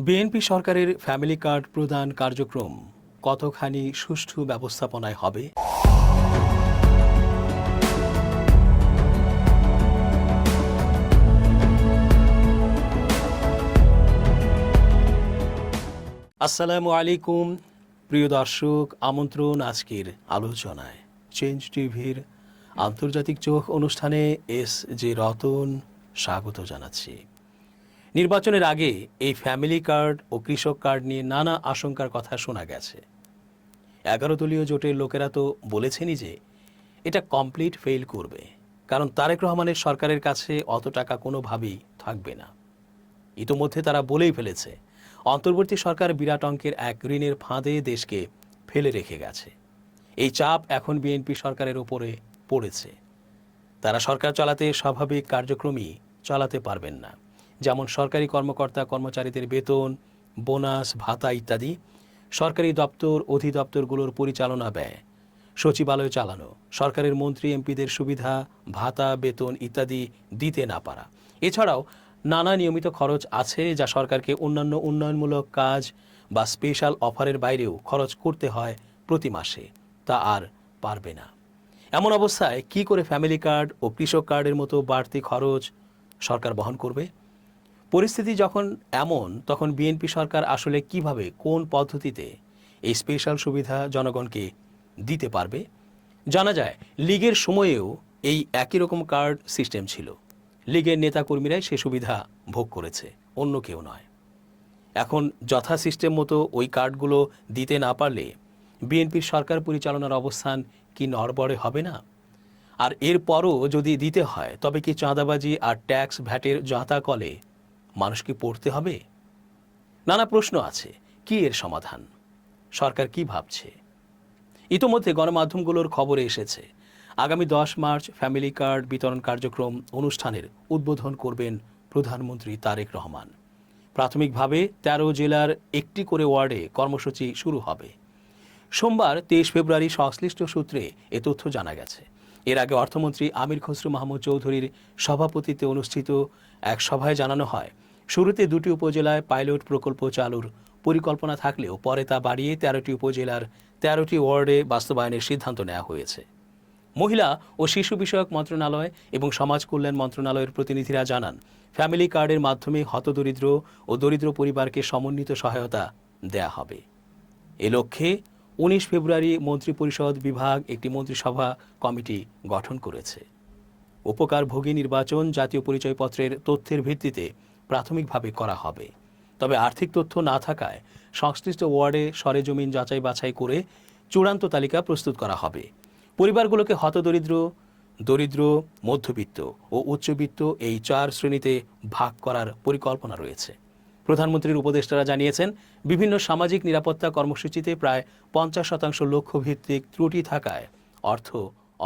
BNP সরকারের family card প্রদান কার্যক্রম কতখানি সুষ্ঠু ব্যবস্থাপনায় হবে? আসসালামু আলাইকুম প্রিয় দর্শক, আমন্ত্রণ আজকের আলোচনায়। চেঞ্জ টিভির আন্তর্জাতিক চোখ অনুষ্ঠানে এস জে রতন স্বাগত জানাচ্ছি। নির্বাচনের আগে এই ফ্যামিলি কার্ড ও কৃষক কার্ড নিয়ে নানা আশঙ্কার কথা শোনা গেছে। 11 দলীয় জোটের লোকেরা তো বলেছেনই যে এটা কমপ্লিট ফেল করবে, কারণ তারেক রহমানের সরকারের কাছে অত টাকা কোনোভাবেই থাকবে না। ইতোমধ্যে তারা বলেই ফেলেছে অন্তর্বর্তী সরকার বিরাট অঙ্কের এক ঋণের ফাঁদে দেশকে ফেলে রেখে গেছে। এই চাপ এখন বিএনপি সরকারের উপরে পড়েছে। তারা সরকার চালাতে স্বাভাবিক কার্যক্রমই চালাতে পারবেন না, যেমন সরকারি কর্মকর্তা কর্মচারীদের বেতন, বোনাস, ভাতা ইত্যাদি, সরকারি দপ্তর অধিদপ্তরগুলোর পরিচালনা ব্যয়, সচিবালয় চালানো, সরকারের মন্ত্রী এমপিদের সুবিধা, ভাতা, বেতন ইত্যাদি দিতে না পারা। এছাড়াও নানা নিয়মিত খরচ আছে যা সরকারকে অন্যান্য উন্নয়নমূলক কাজ বা স্পেশাল অফারের বাইরেও খরচ করতে হয় প্রতি মাসে। তা আর পারবে না। এমন অবস্থায় কি করে ফ্যামিলি কার্ড ও কৃষক কার্ডের মতো বাড়তি খরচ সরকার বহন করবে? পরিস্থিতি যখন এমন, তখন বিএনপি সরকার আসলে কিভাবে, কোন পদ্ধতিতে এই স্পেশাল সুবিধা জনগণকে দিতে পারবে? জানা যায় লীগের সময়েও এই একই রকম কার্ড সিস্টেম ছিল। লীগের নেতাকর্মীরাই সে সুবিধা ভোগ করেছে, অন্য কেউ নয়। এখন যথা সিস্টেম মতো ওই কার্ডগুলো দিতে না পারলে বিএনপির সরকার পরিচালনার অবস্থান কি নড়বড়ে হবে না? আর এরপরও যদি দিতে হয়, তবে কি চাঁদাবাজি আর ট্যাক্স ভ্যাটের জাঁতা কলে মানুষকে পড়তে হবে? নানা প্রশ্ন আছে। কি এর সমাধান? সরকার কি ভাবছে? ইতোমধ্যে গণমাধ্যমগুলোর খবরে এসেছে আগামী 10 মার্চ ফ্যামিলি কার্ড বিতরণ কার্যক্রম অনুষ্ঠানের উদ্বোধন করবেন প্রধানমন্ত্রী তারেক রহমান। প্রাথমিকভাবে 13 জেলার একটি করে ওয়ার্ডে কর্মসূচি শুরু হবে। সোমবার 23 ফেব্রুয়ারি সংশ্লিষ্ট সূত্রে এ তথ্য জানা গেছে। এর আগে অর্থমন্ত্রী আমির খসরু মাহমুদ চৌধুরীর সভাপতিত্বে অনুষ্ঠিত এক সভায় জানানো হয়, শুরুতে 2টি উপজেলায় পাইলট প্রকল্প চালুর পরিকল্পনা থাকলেও পরে তা বাড়িয়ে 13টি উপজেলার 13টি ওয়ার্ডে বাস্তবায়নের সিদ্ধান্ত নেওয়া হয়েছে। মহিলা ও শিশু বিষয়ক মন্ত্রণালয় এবং সমাজ কল্যাণ মন্ত্রণালয়ের প্রতিনিধিরা জানান, ফ্যামিলি কার্ডের মাধ্যমে হতদরিদ্র ও দরিদ্র পরিবারকে সমন্বিত সহায়তা দেয়া হবে। এ লক্ষ্যে 19 ফেব্রুয়ারি মন্ত্রিপরিষদ বিভাগ একটি মন্ত্রিসভা কমিটি গঠন করেছে। উপকারভোগী নির্বাচন জাতীয় পরিচয়পত্রের তথ্যের ভিত্তিতে প্রাথমিকভাবে করা হবে। তবে আর্থিক তথ্য না থাকায় সংশ্লিষ্ট ওয়ার্ডে সরেজমিন যাচাই বাছাই করে চূড়ান্ত তালিকা প্রস্তুত করা হবে। পরিবারগুলোকে হতদরিদ্র, দরিদ্র, মধ্যবিত্ত ও উচ্চবিত্ত এই 4 শ্রেণীতে ভাগ করার পরিকল্পনা রয়েছে। প্রধানমন্ত্রীর উপদেষ্টারা জানিয়েছেন, বিভিন্ন সামাজিক নিরাপত্তা কর্মসূচিতে প্রায় 50% লক্ষ্যভিত্তিক ত্রুটি থাকায় অর্থ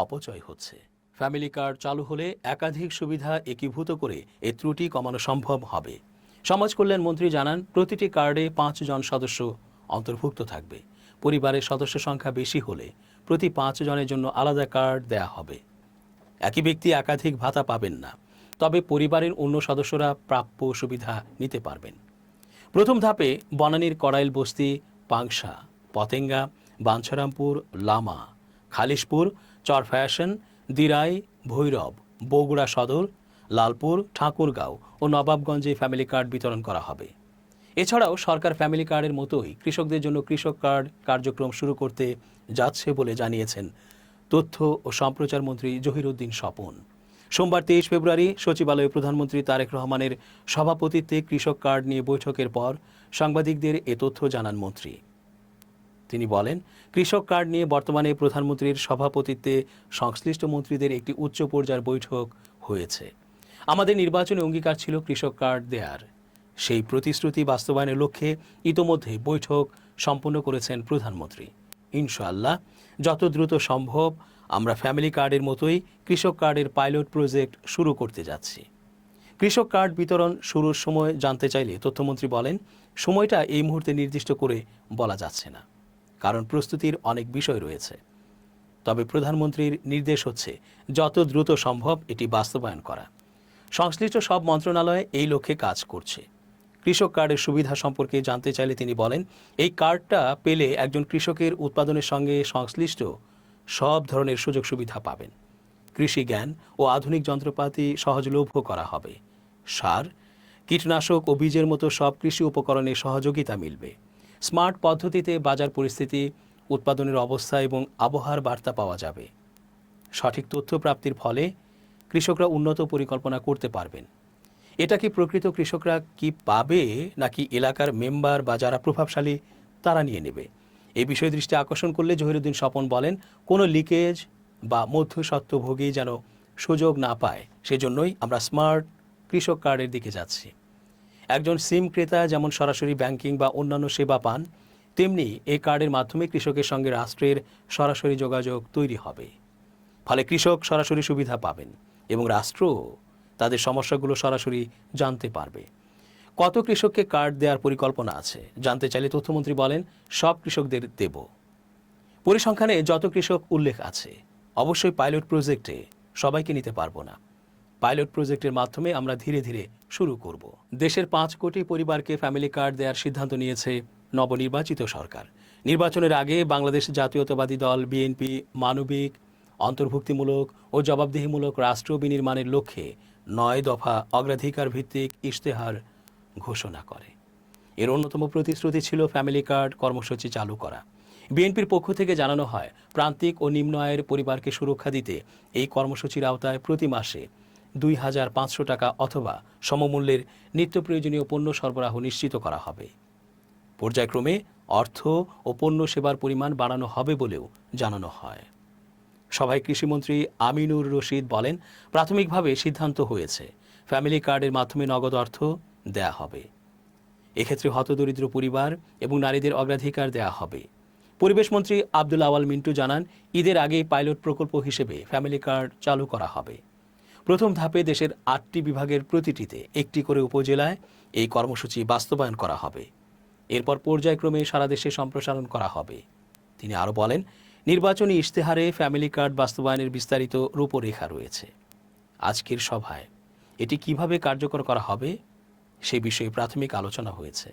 অপচয় হচ্ছে। ফ্যামিলি কার্ড চালু হলে একাধিক সুবিধা একীভূত করে এ ত্রুটি কমানো সম্ভব হবে। সমাজ কল্যাণ মন্ত্রী জানান, প্রতিটি কার্ডে 5 জন সদস্য অন্তর্ভুক্ত থাকবে। পরিবারের সদস্য সংখ্যা বেশি হলে প্রতি 5 জনের জন্য আলাদা কার্ড দেয়া হবে। একই ব্যক্তি একাধিক ভাতা পাবেন না, তবে পরিবারের অন্য সদস্যরা প্রাপ্য সুবিধা নিতে পারবেন। প্রথম ধাপে বনানীর কড়াইল বস্তি, পাংশা, পতেঙ্গা, বাঞ্ছারামপুর, লামা, খালিশপুর, চরফ্যাশন, দিরাই, ভৈরব, বগুড়া সদর, লালপুর, ঠাকুরগাঁও ও নবাবগঞ্জে ফ্যামিলি কার্ড বিতরণ করা হবে। এছাড়াও সরকার ফ্যামিলি কার্ডের মতোই কৃষকদের জন্য কৃষক কার্ড কার্যক্রম শুরু করতে যাচ্ছে বলে জানিয়েছেন তথ্য ও সম্প্রচার মন্ত্রী জহিরুদ্দিন স্বপন। সোমবার 23 ফেব্রুয়ারি সচিবালয়ে প্রধানমন্ত্রী তারেক রহমানের সভাপতিত্বে কৃষক কার্ড নিয়ে বৈঠকের পর সাংবাদিকদের এ তথ্য জানান মন্ত্রী। তিনি বলেন, কৃষক কার্ড নিয়ে বর্তমানে প্রধানমন্ত্রীর সভাপতিত্বে সংশ্লিষ্ট মন্ত্রীদের একটি উচ্চ পর্যায়ের বৈঠক হয়েছে। আমাদের নির্বাচনী অঙ্গীকার ছিল কৃষক কার্ড দেয়ার। সেই প্রতিশ্রুতি বাস্তবায়নের লক্ষ্যে ইতোমধ্যে বৈঠক সম্পন্ন করেছেন প্রধানমন্ত্রী। ইনশাআল্লাহ যত দ্রুত সম্ভব আমরা ফ্যামিলি কার্ডের মতোই কৃষক কার্ডের পাইলট প্রজেক্ট শুরু করতে যাচ্ছি। কৃষক কার্ড বিতরণ শুরুর সময় জানতে চাইলে তথ্যমন্ত্রী বলেন, সময়টা এই মুহূর্তে নির্দিষ্ট করে বলা যাচ্ছে না, কারণ প্রস্তুতির অনেক বিষয় রয়েছে। তবে প্রধানমন্ত্রীর নির্দেশ হচ্ছে যত দ্রুত সম্ভব এটি বাস্তবায়ন করা। সংশ্লিষ্ট সব মন্ত্রণালয় এই লক্ষ্যে কাজ করছে। কৃষক কার্ডের সুবিধা সম্পর্কে জানতে চাইলে তিনি বলেন, এই কার্ডটা পেলে একজন কৃষকের উৎপাদনের সঙ্গে সংশ্লিষ্ট সব ধরনের সুযোগ সুবিধা পাবেন। কৃষি জ্ঞান ও আধুনিক যন্ত্রপাতি সহজলভ্য করা হবে। সার, কীটনাশক ও বীজের মতো সব কৃষি উপকরণে সহযোগিতা মিলবে। স্মার্ট পদ্ধতিতে বাজার পরিস্থিতি, উৎপাদনের অবস্থা এবং আবহাওয়ার বার্তা পাওয়া যাবে। সঠিক তথ্য প্রাপ্তির ফলে কৃষকরা উন্নত পরিকল্পনা করতে পারবেন। এটা কি প্রকৃত কৃষকরা কি পাবে, নাকি এলাকার মেম্বার বা যারা প্রভাবশালী তারা নিয়ে নেবে? এই বিষয়ে দৃষ্টি আকর্ষণ করলে জহিরুদ্দিন স্বপন বলেন, কোনো লিকেজ বা মধ্যস্বত্বভোগী যেন সুযোগ না পায়, সেজন্যই আমরা স্মার্ট কৃষক কার্ডের দিকে যাচ্ছি। একজন সিম ক্রেতা যেমন সরাসরি ব্যাংকিং বা অন্যান্য সেবা পান, তেমনি এই কার্ডের মাধ্যমে কৃষকের সঙ্গে রাষ্ট্রের সরাসরি যোগাযোগ তৈরি হবে। ফলে কৃষক সরাসরি সুবিধা পাবেন এবং রাষ্ট্র তাদের সমস্যাগুলো সরাসরি জানতে পারবে। কত কৃষককে কার্ড দেওয়ার পরিকল্পনা আছে জানতে চাইলে তথ্যমন্ত্রী বলেন, সব কৃষকদের দেব। পরিসংখ্যানে যত কৃষক উল্লেখ আছে, অবশ্যই পাইলট প্রজেক্টে সবাইকে নিতে পারবো না। পাইলট প্রজেক্টের মাধ্যমে আমরা ধীরে ধীরে শুরু করব। দেশের 5 কোটি পরিবারকে ফ্যামিলি কার্ড দেওয়ার সিদ্ধান্ত নিয়েছে নবনির্বাচিত সরকার। নির্বাচনের আগে বাংলাদেশ জাতীয়তাবাদী দল বিএনপি মানবিক, অন্তর্ভুক্তিমূলক ও জবাবদিহিমূলক রাষ্ট্র বিনির্মাণের লক্ষ্যে 9 দফা অগ্রাধিকার ভিত্তিক ইশতেহার ঘোষণা করে। এর অন্যতম প্রতিশ্রুতি ছিল ফ্যামিলি কার্ড কর্মসূচি চালু করা। বিএনপির পক্ষ থেকে জানানো হয়, প্রান্তিক ও নিম্ন আয়ের পরিবারকে সুরক্ষা দিতে এই কর্মসূচির আওতায় প্রতি মাসে 2,500 টাকা অথবা সমমূল্যের নিত্য প্রয়োজনীয় পণ্য সরবরাহ নিশ্চিত করা হবে। পর্যায়ক্রমে অর্থ ও পণ্য সেবার পরিমাণ বাড়ানো হবে বলেও জানানো হয়। সভায় কৃষিমন্ত্রী আমিনুর রশিদ বলেন, প্রাথমিকভাবে সিদ্ধান্ত হয়েছে ফ্যামিলি কার্ডের মাধ্যমে নগদ অর্থ দেয়া হবে। এক্ষেত্রে হতদরিদ্র পরিবার এবং নারীদের অগ্রাধিকার দেয়া হবে। পরিবেশ মন্ত্রী আব্দুল আওয়াল মিন্টু জানান, ঈদের আগেই পাইলট প্রকল্প হিসেবে ফ্যামিলি কার্ড চালু করা হবে। প্রথম ধাপে দেশের 8টি বিভাগের প্রতিটিতে 1টি করে উপজেলায় এই কর্মসূচি বাস্তবায়ন করা হবে। এরপর পর্যায়ক্রমে সারা দেশে সম্প্রসারণ করা হবে। তিনি আরও বলেন, নির্বাচনী ইশতেহারে ফ্যামিলি কার্ড বাস্তবায়নের বিস্তারিত রূপরেখা রয়েছে। আজকের সভায় এটি কিভাবে কার্যকর করা হবে সে বিষয়ে প্রাথমিক আলোচনা হয়েছে।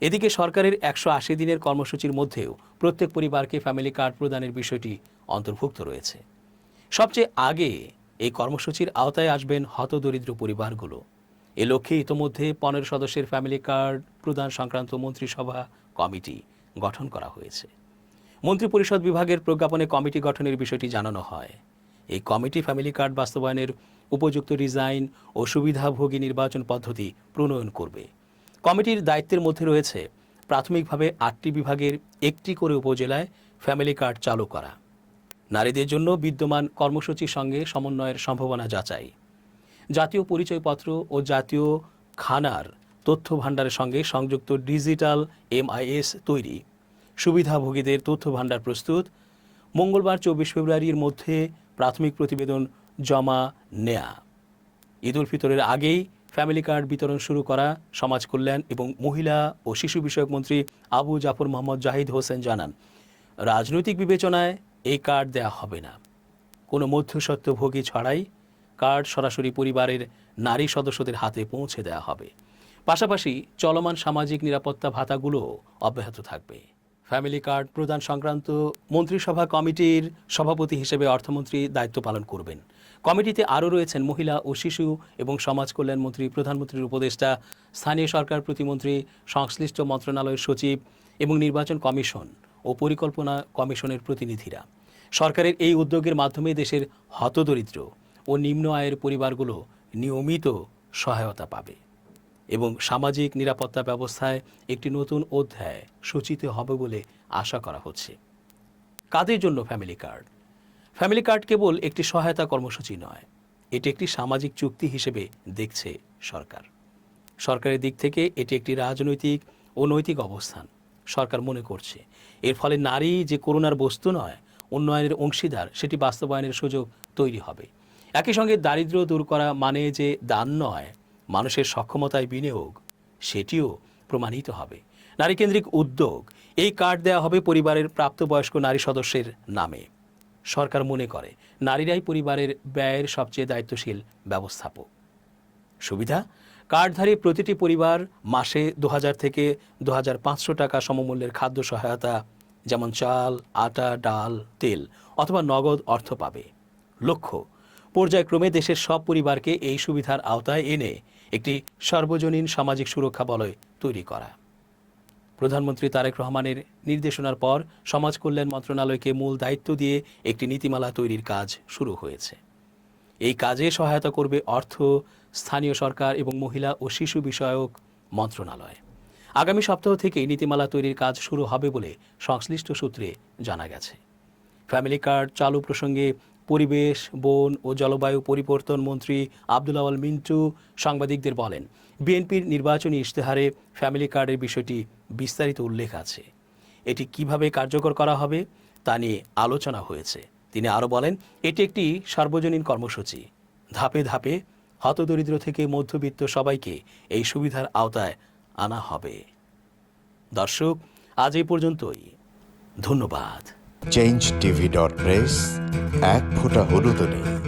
এদিকে সরকারের 180 দিনের কর্মসূচির মধ্যেও প্রত্যেক পরিবারকে ফ্যামিলি কার্ড প্রদানের বিষয়টি অন্তর্ভুক্ত রয়েছে। সবচেয়ে আগে এই কর্মসূচির আওতায় আসবেন হতদরিদ্র পরিবারগুলো। এ লক্ষ্যে ইতোমধ্যে 15 সদস্যের ফ্যামিলি কার্ড প্রদান সংক্রান্ত মন্ত্রিসভা কমিটি গঠন করা হয়েছে। মন্ত্রিপরিষদ বিভাগের প্রজ্ঞাপনে কমিটি গঠনের বিষয়টি জানানো হয়। এই কমিটি ফ্যামিলি কার্ড বাস্তবায়নের উপযুক্ত ডিজাইন ও সুবিধাভোগী নির্বাচন পদ্ধতি প্রণয়ন করবে। কমিটির দায়িত্বের মধ্যে রয়েছে প্রাথমিকভাবে 8টি বিভাগের 1টি করে উপজেলায় ফ্যামিলি কার্ড চালু করা, নারীদের জন্য বিদ্যমান কর্মসূচির সঙ্গে সমন্বয়ের সম্ভাবনা যাচাই, জাতীয় পরিচয়পত্র ও জাতীয় খানার তথ্য ভাণ্ডারের সঙ্গে সংযুক্ত ডিজিটাল MIS তৈরি, সুবিধাভোগীদের তথ্য ভাণ্ডার প্রস্তুত, মঙ্গলবার 24 ফেব্রুয়ারির মধ্যে প্রাথমিক প্রতিবেদন জমা নেয়া, ঈদ উল ফিতরের আগেই ফ্যামিলি কার্ড বিতরণ শুরু করা। সমাজ কল্যাণ এবং মহিলা ও শিশু বিষয়ক মন্ত্রী আবু জাফর মোহাম্মদ জাহিদ হোসেন জানান, রাজনৈতিক বিবেচনায় এই কার্ড দেয়া হবে না। কোনো মধ্যস্বত্বভোগী ছাড়াই কার্ড সরাসরি পরিবারের নারী সদস্যদের হাতে পৌঁছে দেওয়া হবে। পাশাপাশি চলমান সামাজিক নিরাপত্তা ভাতাগুলো অব্যাহত থাকবে। ফ্যামিলি কার্ড প্রদান সংক্রান্ত মন্ত্রিসভা কমিটির সভাপতি হিসেবে অর্থমন্ত্রী দায়িত্ব পালন করবেন। কমিটিতে আরও রয়েছেন মহিলা ও শিশু এবং সমাজ কল্যাণ মন্ত্রী, প্রধানমন্ত্রীর উপদেষ্টা, স্থানীয় সরকার প্রতিমন্ত্রী, সংশ্লিষ্ট মন্ত্রণালয়ের সচিব এবং নির্বাচন কমিশন ও পরিকল্পনা কমিশনের প্রতিনিধিরা। সরকারের এই উদ্যোগের মাধ্যমে দেশের হতদরিদ্র ও নিম্ন আয়ের পরিবারগুলো নিয়মিত সহায়তা পাবে এবং সামাজিক নিরাপত্তা ব্যবস্থায় একটি নতুন অধ্যায় সূচিত হবে বলে আশা করা হচ্ছে। কাদের জন্য ফ্যামিলি কার্ড? ফ্যামিলি কার্ড কেবল একটি সহায়তা কর্মসূচি নয়, এটি একটি সামাজিক চুক্তি হিসেবে দেখছে সরকার। সরকারের দিক থেকে এটি একটি রাজনৈতিক ও নৈতিক অবস্থান। সরকার মনে করছে এর ফলে নারী যে করুণার বস্তু নয়, উন্নয়নের অংশীদার, সেটি বাস্তবায়নের সুযোগ তৈরি হবে। একই সঙ্গে দারিদ্র্য দূর করা মানে যে দান নয়, মানুষের সক্ষমতায় বিনিয়োগ, সেটিও প্রমাণিত হবে। নারীকেন্দ্রিক উদ্যোগ, এই কার্ড দেওয়া হবে পরিবারের প্রাপ্তবয়স্ক নারী সদস্যের নামে। সরকার মনে করে নারীরাই পরিবারের ব্যয়ের সবচেয়ে দায়িত্বশীল ব্যবস্থাপক। সুবিধা, কার্ডধারী প্রতিটি পরিবার মাসে ২০০০ থেকে ২৫০০ টাকা সমমূল্যের খাদ্য সহায়তা, যেমন চাল, আটা, ডাল, তেল অথবা নগদ অর্থ পাবে। লক্ষ্য, পর্যায়ক্রমে দেশের সব পরিবারকে এই সুবিধার আওতায় এনে একটি সর্বজনীন সামাজিক সুরক্ষা বলয় তৈরি করা। প্রধানমন্ত্রী তারেক রহমানের নির্দেশনার পর সমাজ কল্যাণ মন্ত্রণালয়কে মূল দায়িত্ব দিয়ে একটি নীতিমালা তৈরির কাজ শুরু হয়েছে। এই কাজে সহায়তা করবে অর্থ, স্থানীয় সরকার এবং মহিলা ও শিশু বিষয়ক মন্ত্রণালয়। আগামী সপ্তাহ থেকেই নীতিমালা তৈরির কাজ শুরু হবে বলে সংশ্লিষ্ট সূত্রে জানা গেছে। ফ্যামিলি কার্ড চালু প্রসঙ্গে পরিবেশ, বন ও জলবায়ু পরিবর্তন মন্ত্রী আব্দুল আওয়াল মিন্টু সাংবাদিকদের বলেন, বিএনপির নির্বাচনী ইশতেহারে ফ্যামিলি কার্ডের বিষয়টি বিস্তারিত উল্লেখ আছে। এটি কিভাবে কার্যকর করা হবে তা নিয়ে আলোচনা হয়েছে। তিনি আরও বলেন, এটি একটি সার্বজনীন কর্মসূচি। ধাপে ধাপে হতদরিদ্র থেকে মধ্যবিত্ত সবাইকে এই সুবিধার আওতায় আনা হবে। দর্শক, আজ এই পর্যন্তই। ধন্যবাদ। changetv.press, এক ফোঁটা হলুদ নেই।